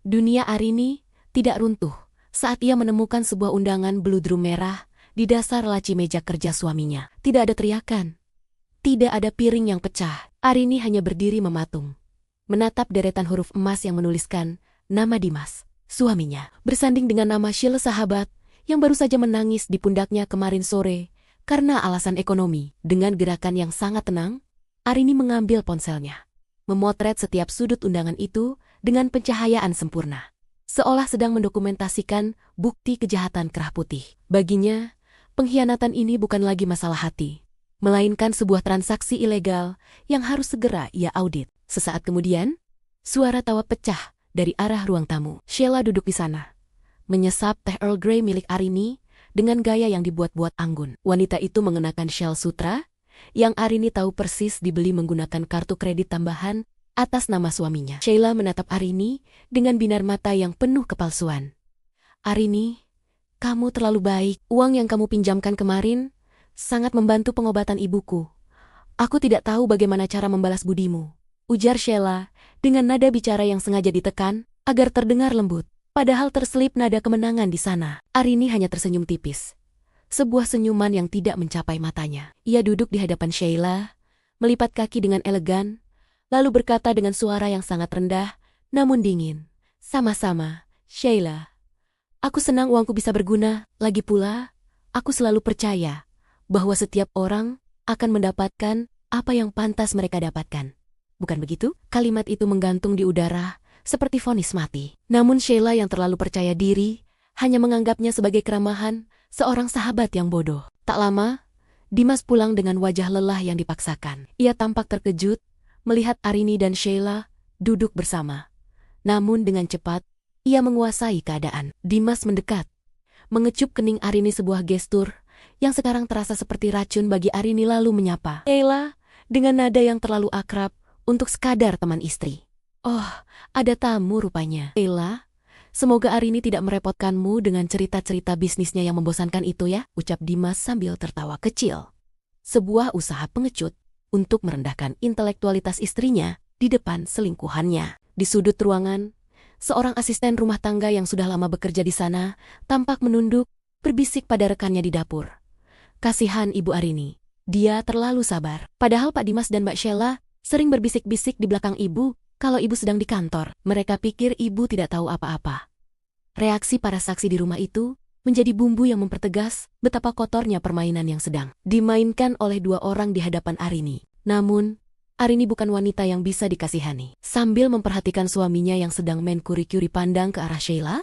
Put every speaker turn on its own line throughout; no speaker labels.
Dunia Arini tidak runtuh saat ia menemukan sebuah undangan bludru merah di dasar laci meja kerja suaminya. Tidak ada teriakan. Tidak ada piring yang pecah. Arini hanya berdiri mematung, menatap deretan huruf emas yang menuliskan nama Dimas, suaminya, bersanding dengan nama Sheila sahabat yang baru saja menangis di pundaknya kemarin sore karena alasan ekonomi. Dengan gerakan yang sangat tenang, Arini mengambil ponselnya, memotret setiap sudut undangan itu dengan pencahayaan sempurna, seolah sedang mendokumentasikan bukti kejahatan kerah putih. Baginya, pengkhianatan ini bukan lagi masalah hati, melainkan sebuah transaksi ilegal yang harus segera ia audit. Sesaat kemudian, suara tawa pecah dari arah ruang tamu. Sheila duduk di sana, menyesap teh Earl Grey milik Arini dengan gaya yang dibuat-buat anggun. Wanita itu mengenakan shawl sutra yang Arini tahu persis dibeli menggunakan kartu kredit tambahan atas nama suaminya. Sheila menatap Arini dengan binar mata yang penuh kepalsuan. Arini, kamu terlalu baik. Uang yang kamu pinjamkan kemarin sangat membantu pengobatan ibuku. Aku tidak tahu bagaimana cara membalas budimu, ujar Sheila dengan nada bicara yang sengaja ditekan agar terdengar lembut. Padahal terselip nada kemenangan di sana. Arini hanya tersenyum tipis. Sebuah senyuman yang tidak mencapai matanya. Ia duduk di hadapan Sheila, melipat kaki dengan elegan, lalu berkata dengan suara yang sangat rendah, namun dingin. Sama-sama, Sheila. Aku senang uangku bisa berguna. Lagi pula, aku selalu percaya bahwa setiap orang akan mendapatkan apa yang pantas mereka dapatkan. Bukan begitu? Kalimat itu menggantung di udara, seperti vonis mati. Namun Sheila yang terlalu percaya diri, hanya menganggapnya sebagai keramahan seorang sahabat yang bodoh. Tak lama, Dimas pulang dengan wajah lelah yang dipaksakan. Ia tampak terkejut melihat Arini dan Sheila duduk bersama. Namun dengan cepat, ia menguasai keadaan. Dimas mendekat, mengecup kening Arini, sebuah gestur yang sekarang terasa seperti racun bagi Arini, lalu menyapa Sheila dengan nada yang terlalu akrab untuk sekadar teman istri. Oh, ada tamu rupanya. Sheila, semoga Arini tidak merepotkanmu dengan cerita-cerita bisnisnya yang membosankan itu ya, ucap Dimas sambil tertawa kecil. Sebuah usaha pengecut untuk merendahkan intelektualitas istrinya di depan selingkuhannya. Di sudut ruangan, seorang asisten rumah tangga yang sudah lama bekerja di sana tampak menunduk, berbisik pada rekannya di dapur. Kasihan Ibu Arini, dia terlalu sabar. Padahal Pak Dimas dan Mbak Sheila sering berbisik-bisik di belakang ibu kalau ibu sedang di kantor. Mereka pikir ibu tidak tahu apa-apa. Reaksi para saksi di rumah itu menjadi bumbu yang mempertegas betapa kotornya permainan yang sedang dimainkan oleh dua orang di hadapan Arini. Namun, Arini bukan wanita yang bisa dikasihani. Sambil memperhatikan suaminya yang sedang main kuri-kuri pandang ke arah Sheila,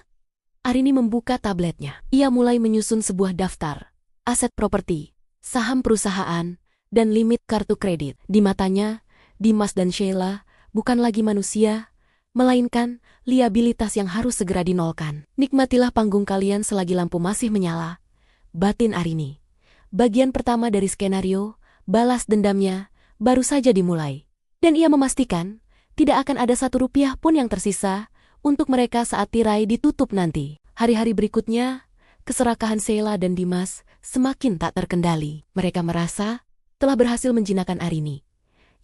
Arini membuka tabletnya. Ia mulai menyusun sebuah daftar aset properti, saham perusahaan, dan limit kartu kredit. Di matanya, Dimas dan Sheila bukan lagi manusia, melainkan liabilitas yang harus segera dinolkan. Nikmatilah panggung kalian selagi lampu masih menyala, batin Arini. Bagian pertama dari skenario, balas dendamnya, baru saja dimulai. Dan ia memastikan, tidak akan ada Rp1 pun yang tersisa untuk mereka saat tirai ditutup nanti. Hari-hari berikutnya, keserakahan Sheila dan Dimas semakin tak terkendali. Mereka merasa telah berhasil menjinakkan Arini,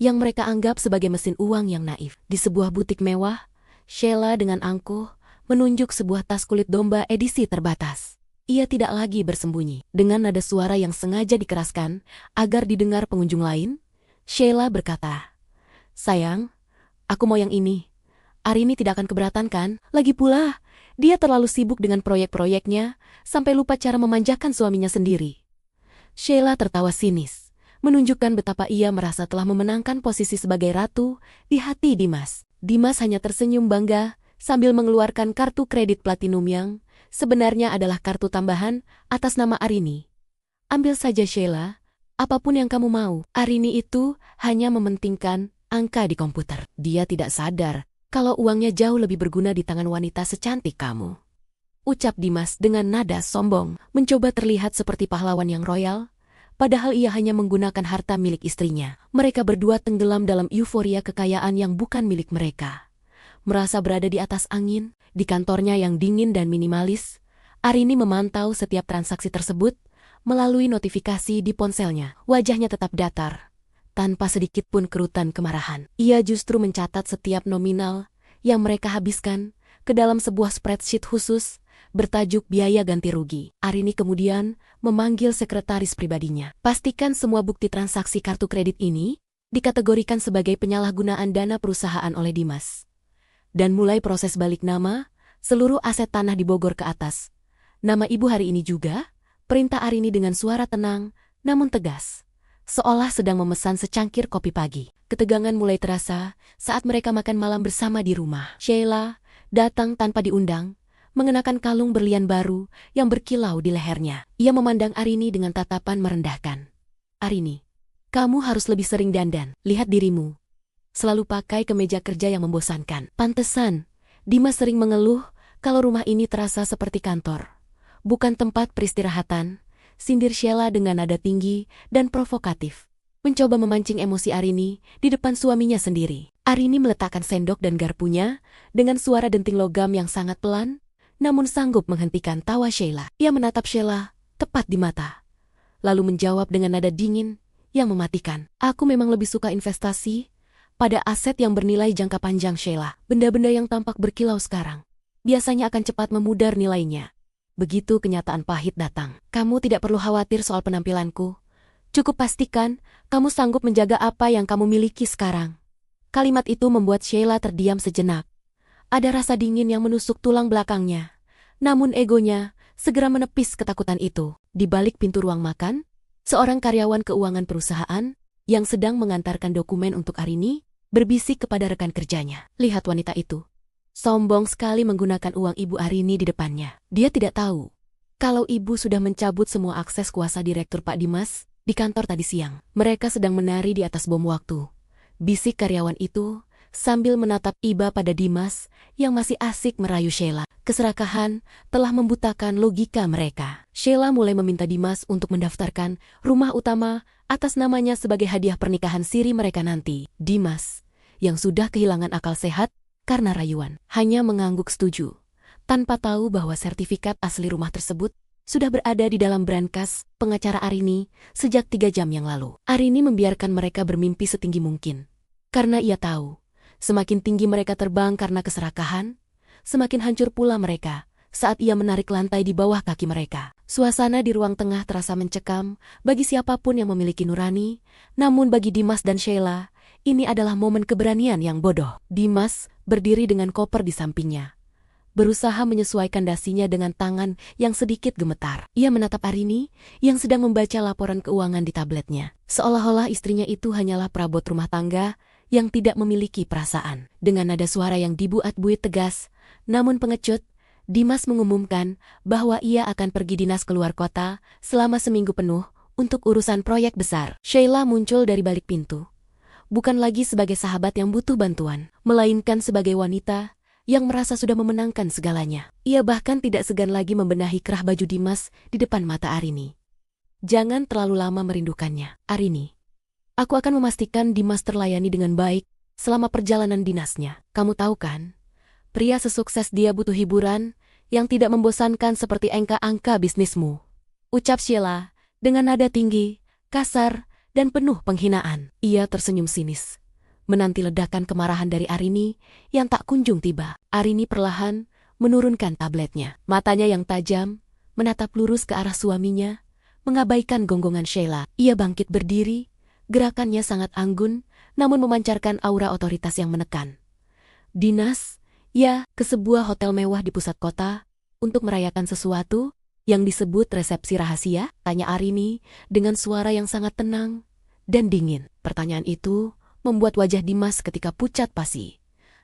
yang mereka anggap sebagai mesin uang yang naif. Di sebuah butik mewah, Sheila dengan angkuh menunjuk sebuah tas kulit domba edisi terbatas. Ia tidak lagi bersembunyi. Dengan nada suara yang sengaja dikeraskan agar didengar pengunjung lain, Sheila berkata, "Sayang, aku mau yang ini. Arini tidak akan keberatan kan? Lagi pula, dia terlalu sibuk dengan proyek-proyeknya sampai lupa cara memanjakan suaminya sendiri." Sheila tertawa sinis, menunjukkan betapa ia merasa telah memenangkan posisi sebagai ratu di hati Dimas. Dimas hanya tersenyum bangga sambil mengeluarkan kartu kredit platinum yang sebenarnya adalah kartu tambahan atas nama Arini. "Ambil saja Sheila, apapun yang kamu mau." Arini itu hanya mementingkan angka di komputer. Dia tidak sadar kalau uangnya jauh lebih berguna di tangan wanita secantik kamu, ucap Dimas dengan nada sombong, mencoba terlihat seperti pahlawan yang royal. Padahal ia hanya menggunakan harta milik istrinya. Mereka berdua tenggelam dalam euforia kekayaan yang bukan milik mereka. Merasa berada di atas angin, di kantornya yang dingin dan minimalis, Arini memantau setiap transaksi tersebut melalui notifikasi di ponselnya. Wajahnya tetap datar, tanpa sedikit pun kerutan kemarahan. Ia justru mencatat setiap nominal yang mereka habiskan ke dalam sebuah spreadsheet khusus bertajuk biaya ganti rugi. Arini kemudian memanggil sekretaris pribadinya. Pastikan semua bukti transaksi kartu kredit ini dikategorikan sebagai penyalahgunaan dana perusahaan oleh Dimas. Dan mulai proses balik nama, seluruh aset tanah di Bogor ke atas. Nama ibu hari ini juga, perintah Arini dengan suara tenang, namun tegas. Seolah sedang memesan secangkir kopi pagi. Ketegangan mulai terasa saat mereka makan malam bersama di rumah. Sheila datang tanpa diundang, mengenakan kalung berlian baru yang berkilau di lehernya. Ia memandang Arini dengan tatapan merendahkan. Arini, kamu harus lebih sering dandan. Lihat dirimu. Selalu pakai kemeja kerja yang membosankan. Pantesan, Dimas sering mengeluh kalau rumah ini terasa seperti kantor. Bukan tempat peristirahatan, sindir Sheila dengan nada tinggi dan provokatif. Mencoba memancing emosi Arini di depan suaminya sendiri. Arini meletakkan sendok dan garpunya dengan suara denting logam yang sangat pelan, namun sanggup menghentikan tawa Sheila. Ia menatap Sheila tepat di mata, lalu menjawab dengan nada dingin yang mematikan. Aku memang lebih suka investasi pada aset yang bernilai jangka panjang, Sheila. Benda-benda yang tampak berkilau sekarang biasanya akan cepat memudar nilainya. Begitu kenyataan pahit datang. Kamu tidak perlu khawatir soal penampilanku. Cukup pastikan kamu sanggup menjaga apa yang kamu miliki sekarang. Kalimat itu membuat Sheila terdiam sejenak. Ada rasa dingin yang menusuk tulang belakangnya. Namun egonya segera menepis ketakutan itu. Di balik pintu ruang makan, seorang karyawan keuangan perusahaan yang sedang mengantarkan dokumen untuk Arini berbisik kepada rekan kerjanya. Lihat wanita itu. Sombong sekali menggunakan uang ibu Arini di depannya. Dia tidak tahu kalau ibu sudah mencabut semua akses kuasa direktur Pak Dimas di kantor tadi siang. Mereka sedang menari di atas bom waktu. Bisik karyawan itu sambil menatap iba pada Dimas yang masih asik merayu Sheila. Keserakahan telah membutakan logika mereka. Sheila mulai meminta Dimas untuk mendaftarkan rumah utama atas namanya sebagai hadiah pernikahan siri mereka nanti. Dimas, yang sudah kehilangan akal sehat karena rayuan, hanya mengangguk setuju, tanpa tahu bahwa sertifikat asli rumah tersebut sudah berada di dalam brankas pengacara Arini sejak 3 jam yang lalu. Arini membiarkan mereka bermimpi setinggi mungkin. Karena ia tahu, semakin tinggi mereka terbang karena keserakahan, semakin hancur pula mereka saat ia menarik lantai di bawah kaki mereka. Suasana di ruang tengah terasa mencekam bagi siapapun yang memiliki nurani, namun bagi Dimas dan Sheila, ini adalah momen keberanian yang bodoh. Dimas berdiri dengan koper di sampingnya, berusaha menyesuaikan dasinya dengan tangan yang sedikit gemetar. Ia menatap Arini yang sedang membaca laporan keuangan di tabletnya. Seolah-olah istrinya itu hanyalah perabot rumah tangga yang tidak memiliki perasaan. Dengan nada suara yang dibuat-buit tegas, namun pengecut, Dimas mengumumkan bahwa ia akan pergi dinas keluar kota selama seminggu penuh untuk urusan proyek besar. Sheila muncul dari balik pintu. Bukan lagi sebagai sahabat yang butuh bantuan, melainkan sebagai wanita yang merasa sudah memenangkan segalanya. Ia bahkan tidak segan lagi membenahi kerah baju Dimas di depan mata Arini. Jangan terlalu lama merindukannya, Arini. Aku akan memastikan Dimas terlayani dengan baik selama perjalanan dinasnya. Kamu tahu kan, pria sesukses dia butuh hiburan yang tidak membosankan seperti angka-angka bisnismu. Ucap Sheila dengan nada tinggi, kasar, dan penuh penghinaan. Ia tersenyum sinis, menanti ledakan kemarahan dari Arini yang tak kunjung tiba. Arini perlahan menurunkan tabletnya. Matanya yang tajam menatap lurus ke arah suaminya, mengabaikan gonggongan Sheila. Ia bangkit berdiri, gerakannya sangat anggun, namun memancarkan aura otoritas yang menekan. Dinas, ya, ke sebuah hotel mewah di pusat kota untuk merayakan sesuatu yang disebut resepsi rahasia? Tanya Arini dengan suara yang sangat tenang dan dingin. Pertanyaan itu membuat wajah Dimas ketika pucat pasi.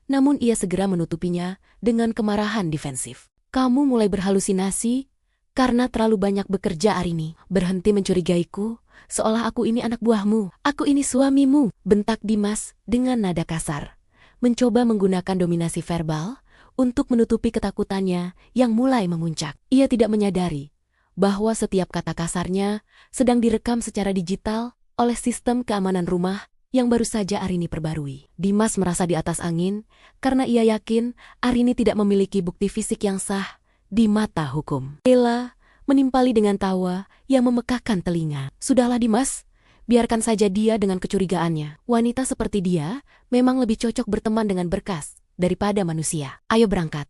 Namun ia segera menutupinya dengan kemarahan defensif. Kamu mulai berhalusinasi karena terlalu banyak bekerja, Arini. Berhenti mencurigaiku, seolah aku ini anak buahmu. Aku ini suamimu, bentak Dimas dengan nada kasar. Mencoba menggunakan dominasi verbal untuk menutupi ketakutannya yang mulai memuncak. Ia tidak menyadari bahwa setiap kata kasarnya sedang direkam secara digital oleh sistem keamanan rumah yang baru saja Arini perbarui. Dimas merasa di atas angin karena ia yakin Arini tidak memiliki bukti fisik yang sah di mata hukum. Sheila menimpali dengan tawa yang memekakkan telinga. Sudahlah Dimas, biarkan saja dia dengan kecurigaannya. Wanita seperti dia memang lebih cocok berteman dengan berkas daripada manusia. Ayo berangkat.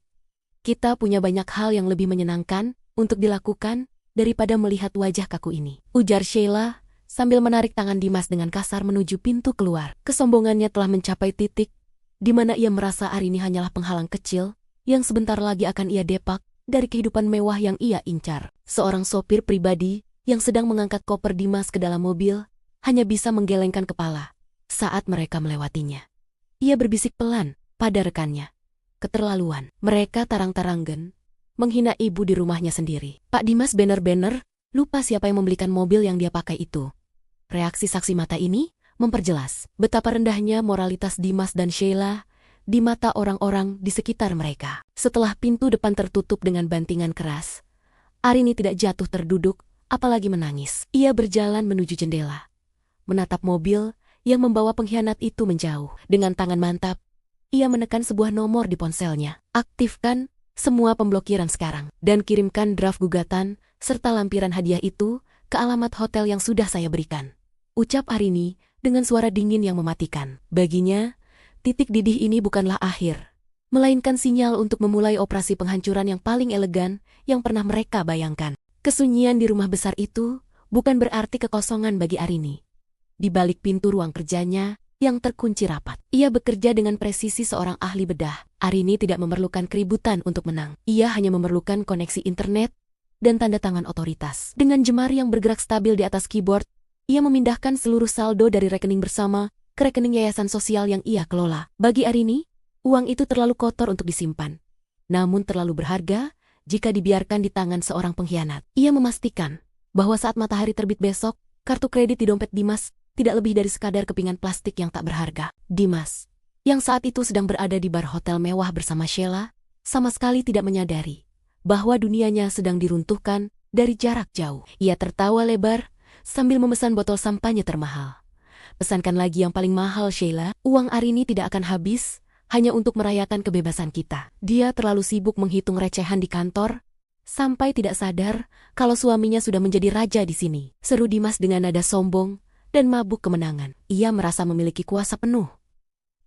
Kita punya banyak hal yang lebih menyenangkan untuk dilakukan daripada melihat wajah kaku ini, ujar Sheila sambil menarik tangan Dimas dengan kasar menuju pintu keluar. Kesombongannya telah mencapai titik di mana ia merasa Arini hanyalah penghalang kecil yang sebentar lagi akan ia depak dari kehidupan mewah yang ia incar. Seorang sopir pribadi yang sedang mengangkat koper Dimas ke dalam mobil hanya bisa menggelengkan kepala saat mereka melewatinya. Ia berbisik pelan pada rekannya. Keterlaluan. Mereka tarang-taranggen menghina ibu di rumahnya sendiri. Pak Dimas bener-bener lupa siapa yang membelikan mobil yang dia pakai itu. Reaksi saksi mata ini memperjelas betapa rendahnya moralitas Dimas dan Sheila di mata orang-orang di sekitar mereka. Setelah pintu depan tertutup dengan bantingan keras, Arini tidak jatuh terduduk, apalagi menangis. Ia berjalan menuju jendela, menatap mobil yang membawa pengkhianat itu menjauh. Dengan tangan mantap, ia menekan sebuah nomor di ponselnya. Aktifkan semua pemblokiran sekarang dan kirimkan draft gugatan serta lampiran hadiah itu ke alamat hotel yang sudah saya berikan, ucap Arini dengan suara dingin yang mematikan. Baginya, titik didih ini bukanlah akhir, melainkan sinyal untuk memulai operasi penghancuran yang paling elegan yang pernah mereka bayangkan. Kesunyian di rumah besar itu bukan berarti kekosongan bagi Arini. Di balik pintu ruang kerjanya yang terkunci rapat, ia bekerja dengan presisi seorang ahli bedah. Arini tidak memerlukan keributan untuk menang. Ia hanya memerlukan koneksi internet dan tanda tangan otoritas. Dengan jemari yang bergerak stabil di atas keyboard, ia memindahkan seluruh saldo dari rekening bersama ke rekening yayasan sosial yang ia kelola. Bagi Arini, uang itu terlalu kotor untuk disimpan, namun terlalu berharga jika dibiarkan di tangan seorang pengkhianat. Ia memastikan bahwa saat matahari terbit besok, kartu kredit di dompet Dimas tidak lebih dari sekadar kepingan plastik yang tak berharga. Dimas, yang saat itu sedang berada di bar hotel mewah bersama Sheila, sama sekali tidak menyadari bahwa dunianya sedang diruntuhkan dari jarak jauh. Ia tertawa lebar sambil memesan botol sampahnya termahal. Pesankan lagi yang paling mahal, Sheila. Uang Arini tidak akan habis hanya untuk merayakan kebebasan kita. Dia terlalu sibuk menghitung recehan di kantor sampai tidak sadar kalau suaminya sudah menjadi raja di sini, seru Dimas dengan nada sombong dan mabuk kemenangan. Ia merasa memiliki kuasa penuh,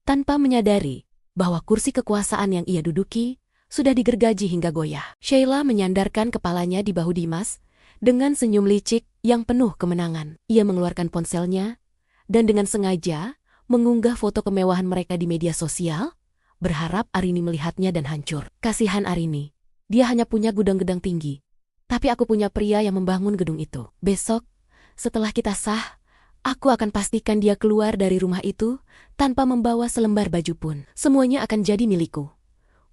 tanpa menyadari bahwa kursi kekuasaan yang ia duduki sudah digergaji hingga goyah. Sheila menyandarkan kepalanya di bahu Dimas dengan senyum licik yang penuh kemenangan. Ia mengeluarkan ponselnya dan dengan sengaja mengunggah foto kemewahan mereka di media sosial, berharap Arini melihatnya dan hancur. Kasihan Arini, dia hanya punya gudang-gedang tinggi, tapi aku punya pria yang membangun gedung itu. Besok, setelah kita sah, aku akan pastikan dia keluar dari rumah itu tanpa membawa selembar baju pun. Semuanya akan jadi milikku,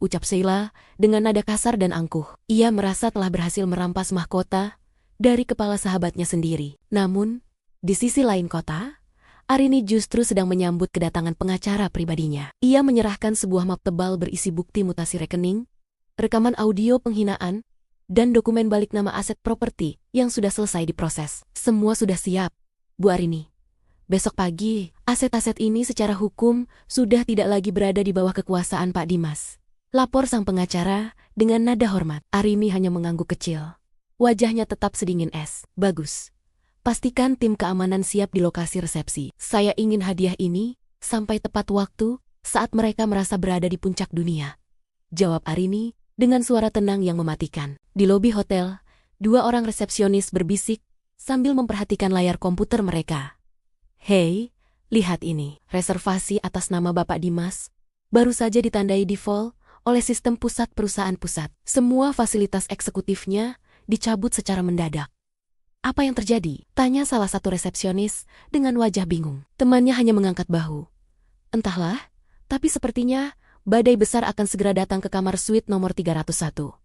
ucap Sheila dengan nada kasar dan angkuh. Ia merasa telah berhasil merampas mahkota dari kepala sahabatnya sendiri. Namun, di sisi lain kota, Arini justru sedang menyambut kedatangan pengacara pribadinya. Ia menyerahkan sebuah map tebal berisi bukti mutasi rekening, rekaman audio penghinaan, dan dokumen balik nama aset properti yang sudah selesai diproses. Semua sudah siap, Bu Arini. Besok pagi, aset-aset ini secara hukum sudah tidak lagi berada di bawah kekuasaan Pak Dimas, lapor sang pengacara dengan nada hormat. Arini hanya mengangguk kecil. Wajahnya tetap sedingin es. Bagus. Pastikan tim keamanan siap di lokasi resepsi. Saya ingin hadiah ini sampai tepat waktu saat mereka merasa berada di puncak dunia, jawab Arini dengan suara tenang yang mematikan. Di lobi hotel, dua orang resepsionis berbisik sambil memperhatikan layar komputer mereka. Hei, lihat ini. Reservasi atas nama Bapak Dimas baru saja ditandai default oleh sistem pusat perusahaan pusat. Semua fasilitas eksekutifnya dicabut secara mendadak. Apa yang terjadi? Tanya salah satu resepsionis dengan wajah bingung. Temannya hanya mengangkat bahu. Entahlah, tapi sepertinya badai besar akan segera datang ke kamar suite nomor 301.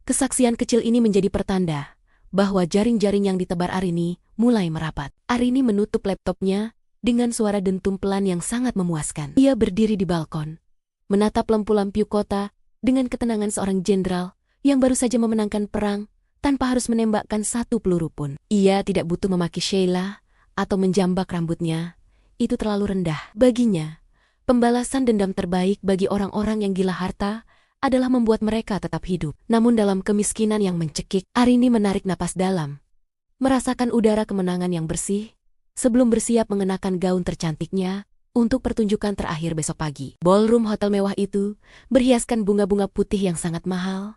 Kesaksian kecil ini menjadi pertanda bahwa jaring-jaring yang ditebar Arini mulai merapat. Arini menutup laptopnya dengan suara dentum pelan yang sangat memuaskan. Ia berdiri di balkon, menatap lampu-lampu kota dengan ketenangan seorang jenderal yang baru saja memenangkan perang tanpa harus menembakkan satu peluru pun. Ia tidak butuh memaki Sheila atau menjambak rambutnya. Itu terlalu rendah. Baginya, pembalasan dendam terbaik bagi orang-orang yang gila harta adalah membuat mereka tetap hidup. Namun dalam kemiskinan yang mencekik, Arini menarik napas dalam, merasakan udara kemenangan yang bersih, sebelum bersiap mengenakan gaun tercantiknya untuk pertunjukan terakhir besok pagi. Ballroom hotel mewah itu berhiaskan bunga-bunga putih yang sangat mahal.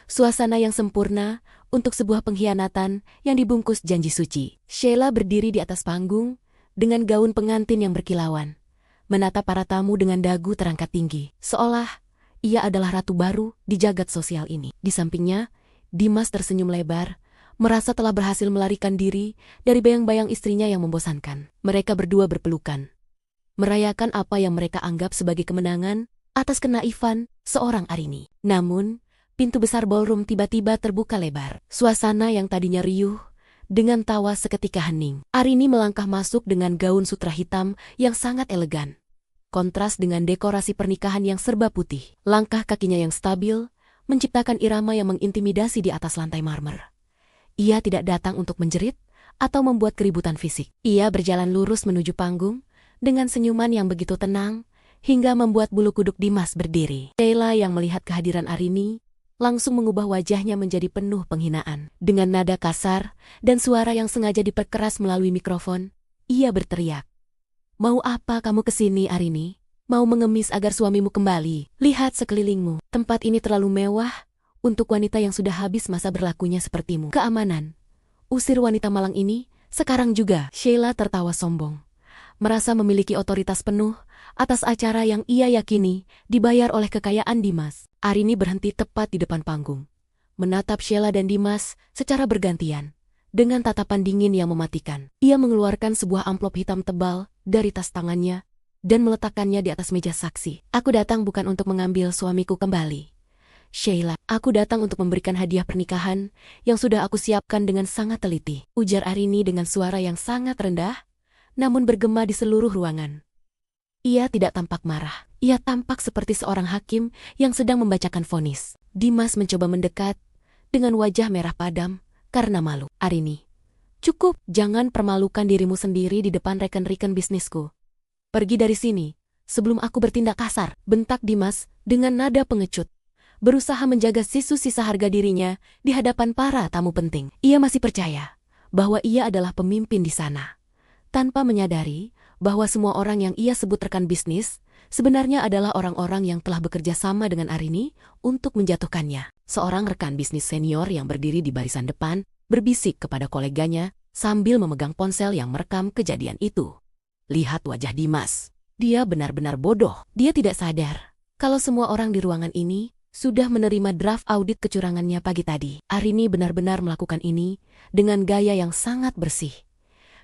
Suasana yang sempurna untuk sebuah pengkhianatan yang dibungkus janji suci. Sheila berdiri di atas panggung dengan gaun pengantin yang berkilauan, menatap para tamu dengan dagu terangkat tinggi, seolah ia adalah ratu baru di jagat sosial ini. Di sampingnya, Dimas tersenyum lebar, merasa telah berhasil melarikan diri dari bayang-bayang istrinya yang membosankan. Mereka berdua berpelukan, merayakan apa yang mereka anggap sebagai kemenangan atas kenaifan seorang Arini. Namun, pintu besar ballroom tiba-tiba terbuka lebar. Suasana yang tadinya riuh dengan tawa seketika hening. Arini melangkah masuk dengan gaun sutra hitam yang sangat elegan, kontras dengan dekorasi pernikahan yang serba putih. Langkah kakinya yang stabil menciptakan irama yang mengintimidasi di atas lantai marmer. Ia tidak datang untuk menjerit atau membuat keributan fisik. Ia berjalan lurus menuju panggung dengan senyuman yang begitu tenang hingga membuat bulu kuduk Dimas berdiri. Sheila yang melihat kehadiran Arini langsung mengubah wajahnya menjadi penuh penghinaan. Dengan nada kasar dan suara yang sengaja diperkeras melalui mikrofon, ia berteriak, "Mau apa kamu kesini, Arini? Mau mengemis agar suamimu kembali? Lihat sekelilingmu, tempat ini terlalu mewah untuk wanita yang sudah habis masa berlakunya sepertimu. Keamanan, usir wanita malang ini sekarang juga." Sheila tertawa sombong, merasa memiliki otoritas penuh atas acara yang ia yakini dibayar oleh kekayaan Dimas. Arini berhenti tepat di depan panggung, menatap Sheila dan Dimas secara bergantian, dengan tatapan dingin yang mematikan. Ia mengeluarkan sebuah amplop hitam tebal dari tas tangannya dan meletakkannya di atas meja saksi. "Aku datang bukan untuk mengambil suamiku kembali, Sheila. Aku datang untuk memberikan hadiah pernikahan yang sudah aku siapkan dengan sangat teliti," ujar Arini dengan suara yang sangat rendah, namun bergema di seluruh ruangan. Ia tidak tampak marah. Ia tampak seperti seorang hakim yang sedang membacakan vonis. Dimas mencoba mendekat dengan wajah merah padam karena malu. "Arini, cukup. Jangan permalukan dirimu sendiri di depan rekan-rekan bisnisku. Pergi dari sini sebelum aku bertindak kasar," bentak Dimas dengan nada pengecut, berusaha menjaga sisa harga dirinya di hadapan para tamu penting. Ia masih percaya bahwa ia adalah pemimpin di sana, tanpa menyadari bahwa semua orang yang ia sebut rekan bisnis sebenarnya adalah orang-orang yang telah bekerja sama dengan Arini untuk menjatuhkannya. Seorang rekan bisnis senior yang berdiri di barisan depan berbisik kepada koleganya sambil memegang ponsel yang merekam kejadian itu. Lihat wajah Dimas. Dia benar-benar bodoh. Dia tidak sadar kalau semua orang di ruangan ini sudah menerima draft audit kecurangannya pagi tadi. Arini benar-benar melakukan ini dengan gaya yang sangat bersih,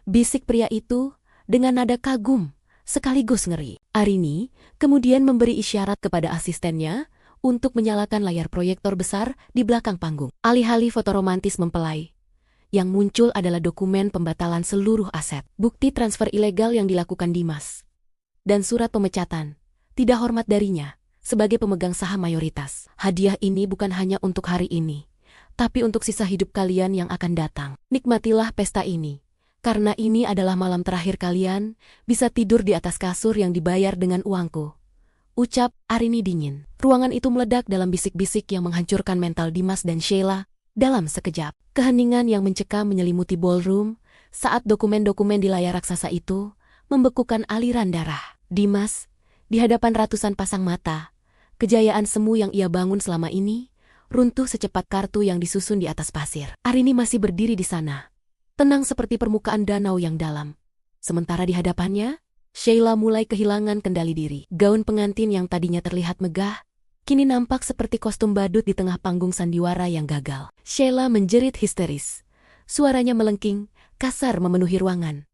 bisik pria itu dengan nada kagum sekaligus ngeri. Arini kemudian memberi isyarat kepada asistennya untuk menyalakan layar proyektor besar di belakang panggung. Alih-alih foto romantis mempelai, yang muncul adalah dokumen pembatalan seluruh aset, bukti transfer ilegal yang dilakukan Dimas, dan surat pemecatan tidak hormat darinya sebagai pemegang saham mayoritas. Hadiah ini bukan hanya untuk hari ini, tapi untuk sisa hidup kalian yang akan datang. Nikmatilah pesta ini, karena ini adalah malam terakhir kalian bisa tidur di atas kasur yang dibayar dengan uangku, ucap Arini dingin. Ruangan itu meledak dalam bisik-bisik yang menghancurkan mental Dimas dan Sheila dalam sekejap. Keheningan yang mencekam menyelimuti ballroom saat dokumen-dokumen di layar raksasa itu membekukan aliran darah. Dimas, di hadapan ratusan pasang mata, kejayaan semu yang ia bangun selama ini runtuh secepat kartu yang disusun di atas pasir. Arini masih berdiri di sana, tenang seperti permukaan danau yang dalam. Sementara di hadapannya, Sheila mulai kehilangan kendali diri. Gaun pengantin yang tadinya terlihat megah, kini nampak seperti kostum badut di tengah panggung sandiwara yang gagal. Sheila menjerit histeris. Suaranya melengking, kasar memenuhi ruangan.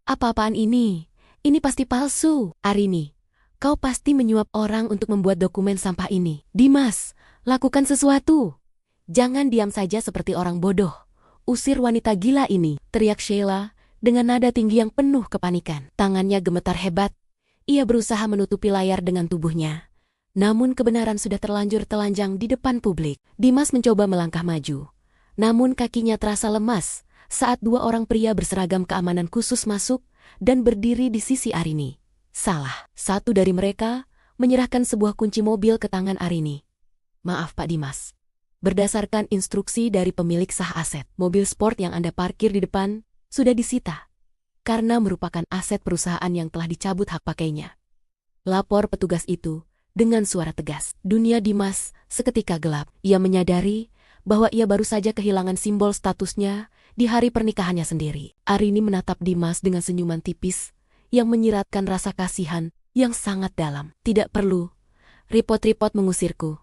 "Apa-apaan ini? Ini pasti palsu. Arini, kau pasti menyuap orang untuk membuat dokumen sampah ini. Dimas, lakukan sesuatu. Jangan diam saja seperti orang bodoh. Usir wanita gila ini," teriak Sheila dengan nada tinggi yang penuh kepanikan. Tangannya gemetar hebat. Ia berusaha menutupi layar dengan tubuhnya. Namun kebenaran sudah terlanjur telanjang di depan publik. Dimas mencoba melangkah maju, namun kakinya terasa lemas saat dua orang pria berseragam keamanan khusus masuk dan berdiri di sisi Arini. Salah satu dari mereka menyerahkan sebuah kunci mobil ke tangan Arini. "Maaf Pak Dimas. Berdasarkan instruksi dari pemilik sah aset, mobil sport yang Anda parkir di depan sudah disita. karena merupakan aset perusahaan yang telah dicabut hak pakainya. Lapor petugas itu dengan suara tegas. Dunia Dimas seketika gelap. Ia menyadari bahwa ia baru saja kehilangan simbol statusnya di hari pernikahannya sendiri. Arini menatap Dimas dengan senyuman tipis yang menyiratkan rasa kasihan yang sangat dalam. Tidak perlu repot-repot mengusirku,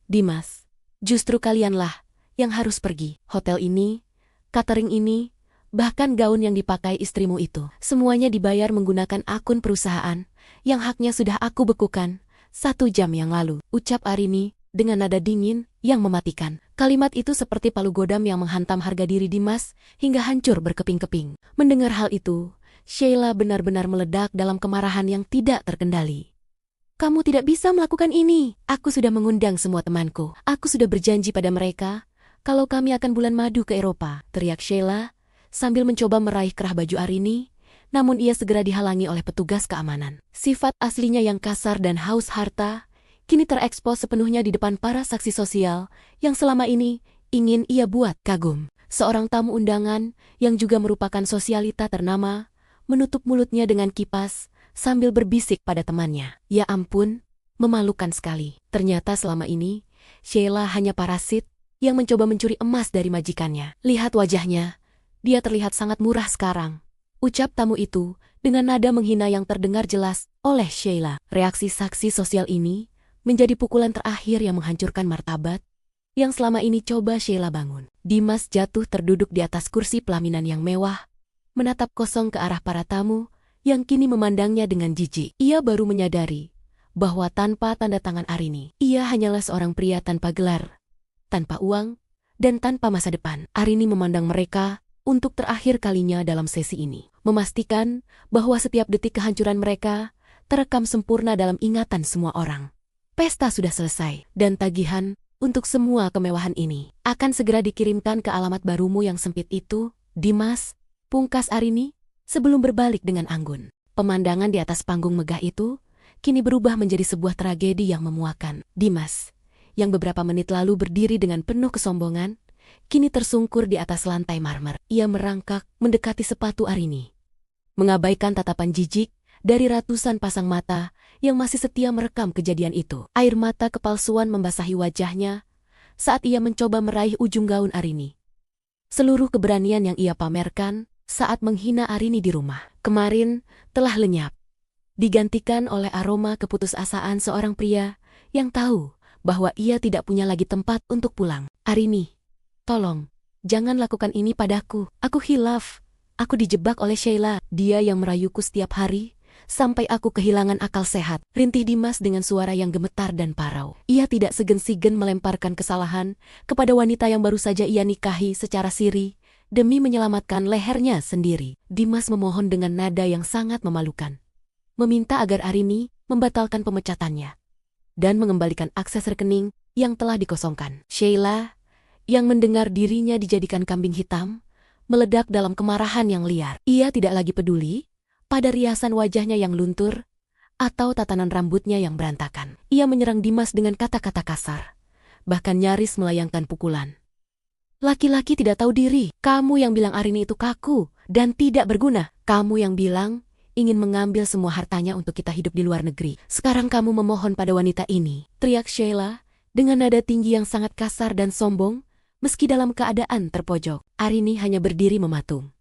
Dimas. Justru kalianlah yang harus pergi. Hotel ini, catering ini, bahkan gaun yang dipakai istrimu itu, semuanya dibayar menggunakan akun perusahaan yang haknya sudah aku bekukan 1 jam yang lalu, ucap Arini dengan nada dingin yang mematikan. Kalimat itu seperti palu godam yang menghantam harga diri Dimas hingga hancur berkeping-keping. Mendengar hal itu, Sheila benar-benar meledak dalam kemarahan yang tidak terkendali. Kamu tidak bisa melakukan ini. Aku sudah mengundang semua temanku. Aku sudah berjanji pada mereka kalau kami akan bulan madu ke Eropa, teriak Sheila sambil mencoba meraih kerah baju Arini, namun ia segera dihalangi oleh petugas keamanan. Sifat aslinya yang kasar dan haus harta kini terekspos sepenuhnya di depan para saksi sosial yang selama ini ingin ia buat kagum. Seorang tamu undangan yang juga merupakan sosialita ternama menutup mulutnya dengan kipas sambil berbisik pada temannya. Ya ampun, memalukan sekali. Ternyata selama ini Sheila hanya parasit yang mencoba mencuri emas dari majikannya. Lihat wajahnya, dia terlihat sangat murah sekarang, ucap tamu itu dengan nada menghina yang terdengar jelas oleh Sheila. Reaksi saksi sosial ini menjadi pukulan terakhir yang menghancurkan martabat yang selama ini coba Sheila bangun. Dimas jatuh terduduk di atas kursi pelaminan yang mewah, menatap kosong ke arah para tamu yang kini memandangnya dengan jijik. Ia baru menyadari bahwa tanpa tanda tangan Arini, ia hanyalah seorang pria tanpa gelar, tanpa uang, dan tanpa masa depan. Arini memandang mereka untuk terakhir kalinya dalam sesi ini, memastikan bahwa setiap detik kehancuran mereka terekam sempurna dalam ingatan semua orang. Pesta sudah selesai, dan tagihan untuk semua kemewahan ini akan segera dikirimkan ke alamat barumu yang sempit itu, Dimas, pungkas Arini sebelum berbalik dengan anggun. Pemandangan di atas panggung megah itu kini berubah menjadi sebuah tragedi yang memuakan. Dimas, yang beberapa menit lalu berdiri dengan penuh kesombongan, kini tersungkur di atas lantai marmer. Ia merangkak mendekati sepatu Arini, mengabaikan tatapan jijik dari ratusan pasang mata yang masih setia merekam kejadian itu. Air mata kepalsuan membasahi wajahnya saat ia mencoba meraih ujung gaun Arini. Seluruh keberanian yang ia pamerkan saat menghina Arini di rumah kemarin telah lenyap, digantikan oleh aroma keputusasaan seorang pria yang tahu bahwa ia tidak punya lagi tempat untuk pulang. Arini, tolong, jangan lakukan ini padaku. Aku hilaf. Aku dijebak oleh Sheila. Dia yang merayuku setiap hari, sampai aku kehilangan akal sehat, rintih Dimas dengan suara yang gemetar dan parau. Ia tidak segan-segan melemparkan kesalahan kepada wanita yang baru saja ia nikahi secara siri, demi menyelamatkan lehernya sendiri. Dimas memohon dengan nada yang sangat memalukan, meminta agar Arini membatalkan pemecatannya dan mengembalikan akses rekening yang telah dikosongkan. Sheila, yang mendengar dirinya dijadikan kambing hitam, meledak dalam kemarahan yang liar. Ia tidak lagi peduli pada riasan wajahnya yang luntur atau tatanan rambutnya yang berantakan. Ia menyerang Dimas dengan kata-kata kasar, bahkan nyaris melayangkan pukulan. Laki-laki tidak tahu diri. Kamu yang bilang Arini itu kaku dan tidak berguna. Kamu yang bilang ingin mengambil semua hartanya untuk kita hidup di luar negeri. Sekarang kamu memohon pada wanita ini, teriak Sheila dengan nada tinggi yang sangat kasar dan sombong, meski dalam keadaan terpojok. Arini hanya berdiri mematung,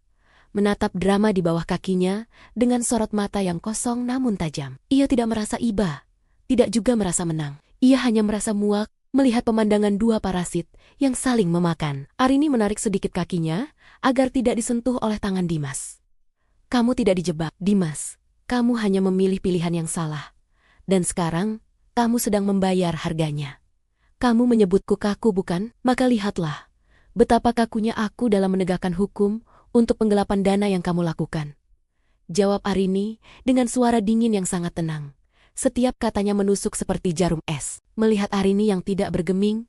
menatap drama di bawah kakinya dengan sorot mata yang kosong namun tajam. Ia tidak merasa iba, tidak juga merasa menang. Ia hanya merasa muak melihat pemandangan dua parasit yang saling memakan. Arini menarik sedikit kakinya agar tidak disentuh oleh tangan Dimas. Kamu tidak dijebak, Dimas. Kamu hanya memilih pilihan yang salah. Dan sekarang, kamu sedang membayar harganya. Kamu menyebutku kaku, bukan? Maka lihatlah betapa kakunya aku dalam menegakkan hukum untuk penggelapan dana yang kamu lakukan, jawab Arini dengan suara dingin yang sangat tenang. Setiap katanya menusuk seperti jarum es. Melihat Arini yang tidak bergeming,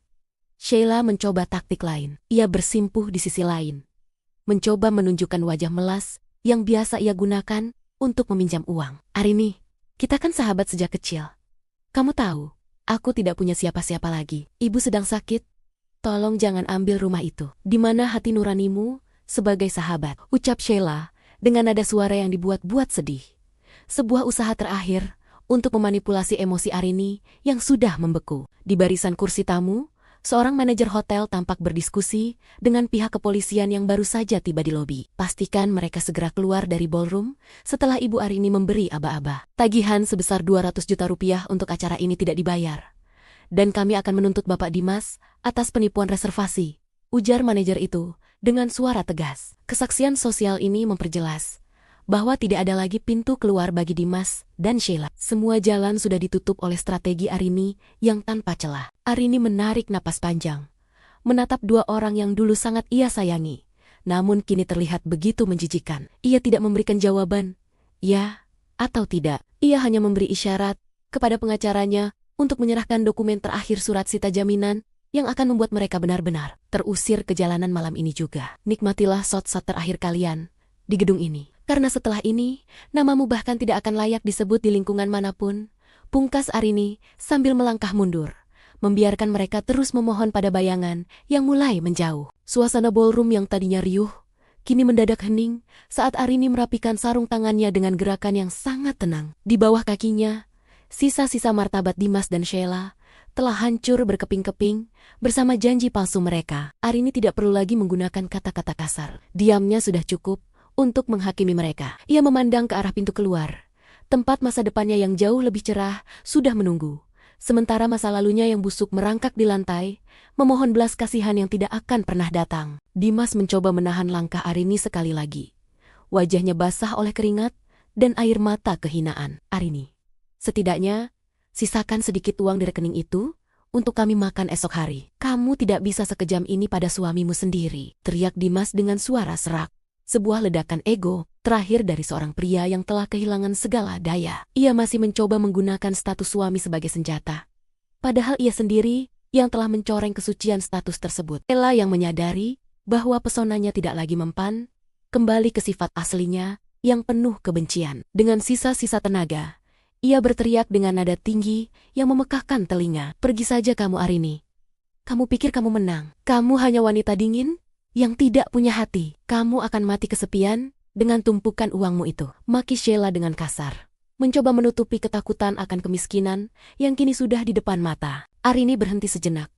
Sheila mencoba taktik lain. Ia bersimpuh di sisi lain, mencoba menunjukkan wajah melas yang biasa ia gunakan untuk meminjam uang. Arini, kita kan sahabat sejak kecil. Kamu tahu, aku tidak punya siapa-siapa lagi. Ibu sedang sakit. Tolong jangan ambil rumah itu. Di mana hati nuranimu sebagai sahabat, ucap Sheila dengan nada suara yang dibuat-buat sedih. Sebuah usaha terakhir untuk memanipulasi emosi Arini yang sudah membeku. Di barisan kursi tamu, seorang manajer hotel tampak berdiskusi dengan pihak kepolisian yang baru saja tiba di lobi. Pastikan mereka segera keluar dari ballroom setelah Ibu Arini memberi aba-aba. Tagihan sebesar 200 juta rupiah untuk acara ini tidak dibayar. Dan kami akan menuntut Bapak Dimas atas penipuan reservasi, ujar manajer itu dengan suara tegas. Kesaksian sosial ini memperjelas bahwa tidak ada lagi pintu keluar bagi Dimas dan Sheila. Semua jalan sudah ditutup oleh strategi Arini yang tanpa celah. Arini menarik napas panjang, menatap dua orang yang dulu sangat ia sayangi, namun kini terlihat begitu menjijikan. Ia tidak memberikan jawaban, ya atau tidak. Ia hanya memberi isyarat kepada pengacaranya untuk menyerahkan dokumen terakhir surat sita jaminan yang akan membuat mereka benar-benar terusir ke jalanan malam ini juga. Nikmatilah shot-shot terakhir kalian di gedung ini. Karena setelah ini, namamu bahkan tidak akan layak disebut di lingkungan manapun, pungkas Arini sambil melangkah mundur, membiarkan mereka terus memohon pada bayangan yang mulai menjauh. Suasana ballroom yang tadinya riuh, kini mendadak hening saat Arini merapikan sarung tangannya dengan gerakan yang sangat tenang. Di bawah kakinya, sisa-sisa martabat Dimas dan Sheila telah hancur berkeping-keping bersama janji palsu mereka. Arini tidak perlu lagi menggunakan kata-kata kasar. Diamnya sudah cukup untuk menghakimi mereka. Ia memandang ke arah pintu keluar. Tempat masa depannya yang jauh lebih cerah sudah menunggu. Sementara masa lalunya yang busuk merangkak di lantai, memohon belas kasihan yang tidak akan pernah datang. Dimas mencoba menahan langkah Arini sekali lagi. Wajahnya basah oleh keringat dan air mata kehinaan. Arini, setidaknya sisakan sedikit uang di rekening itu untuk kami makan esok hari. Kamu tidak bisa sekejam ini pada suamimu sendiri, teriak Dimas dengan suara serak. Sebuah ledakan ego terakhir dari seorang pria yang telah kehilangan segala daya. Ia masih mencoba menggunakan status suami sebagai senjata. Padahal ia sendiri yang telah mencoreng kesucian status tersebut. Ella yang menyadari bahwa pesonanya tidak lagi mempan, kembali ke sifat aslinya yang penuh kebencian. Dengan sisa-sisa tenaga, ia berteriak dengan nada tinggi yang memekakkan telinga. Pergi saja kamu Arini. Kamu pikir kamu menang? Kamu hanya wanita dingin yang tidak punya hati. Kamu akan mati kesepian dengan tumpukan uangmu itu. Maki Sheila dengan kasar, mencoba menutupi ketakutan akan kemiskinan yang kini sudah di depan mata. Arini berhenti sejenak,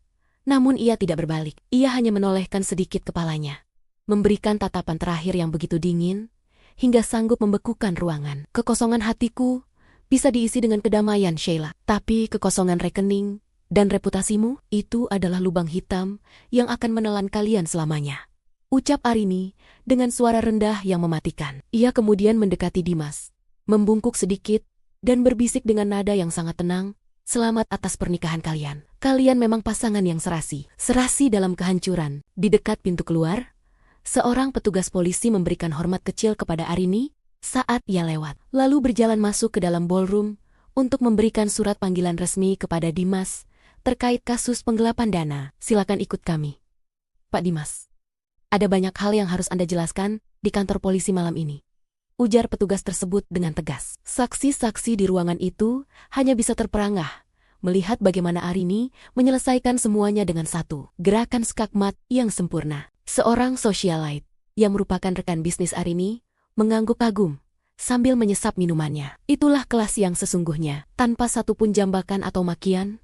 namun ia tidak berbalik. Ia hanya menolehkan sedikit kepalanya, memberikan tatapan terakhir yang begitu dingin, hingga sanggup membekukan ruangan. Kekosongan hatiku bisa diisi dengan kedamaian Sheila, tapi kekosongan rekening dan reputasimu, itu adalah lubang hitam yang akan menelan kalian selamanya, ucap Arini dengan suara rendah yang mematikan. Ia kemudian mendekati Dimas, membungkuk sedikit, dan berbisik dengan nada yang sangat tenang, selamat atas pernikahan kalian. Kalian memang pasangan yang serasi. Serasi dalam kehancuran. Di dekat pintu keluar, seorang petugas polisi memberikan hormat kecil kepada Arini saat ia lewat, lalu berjalan masuk ke dalam ballroom untuk memberikan surat panggilan resmi kepada Dimas terkait kasus penggelapan dana. Silakan ikut kami, Pak Dimas. Ada banyak hal yang harus Anda jelaskan di kantor polisi malam ini, ujar petugas tersebut dengan tegas. Saksi-saksi di ruangan itu hanya bisa terperangah melihat bagaimana Arini menyelesaikan semuanya dengan satu gerakan skakmat yang sempurna. Seorang socialite yang merupakan rekan bisnis Arini mengangguk kagum sambil menyesap minumannya. Itulah kelas yang sesungguhnya. Tanpa satupun jambakan atau makian,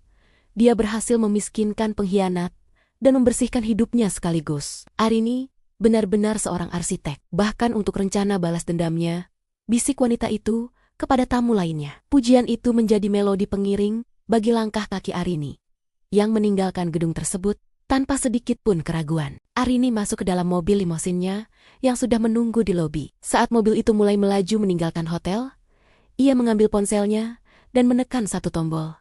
dia berhasil memiskinkan pengkhianat dan membersihkan hidupnya sekaligus. Arini benar-benar seorang arsitek. Bahkan untuk rencana balas dendamnya, bisik wanita itu kepada tamu lainnya. Pujian itu menjadi melodi pengiring bagi langkah kaki Arini yang meninggalkan gedung tersebut tanpa sedikit pun keraguan. Arini masuk ke dalam mobil limosinnya yang sudah menunggu di lobi. Saat mobil itu mulai melaju meninggalkan hotel, ia mengambil ponselnya dan menekan satu tombol.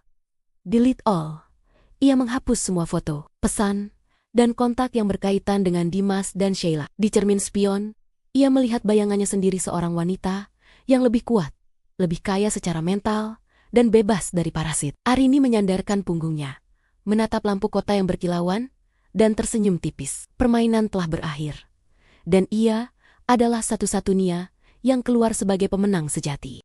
Delete all. Ia menghapus semua foto, pesan, dan kontak yang berkaitan dengan Dimas dan Sheila. Di cermin spion, ia melihat bayangannya sendiri seorang wanita yang lebih kuat, lebih kaya secara mental, dan bebas dari parasit. Arini menyandarkan punggungnya, menatap lampu kota yang berkilauan, dan tersenyum tipis. Permainan telah berakhir, dan ia adalah satu-satunya yang keluar sebagai pemenang sejati.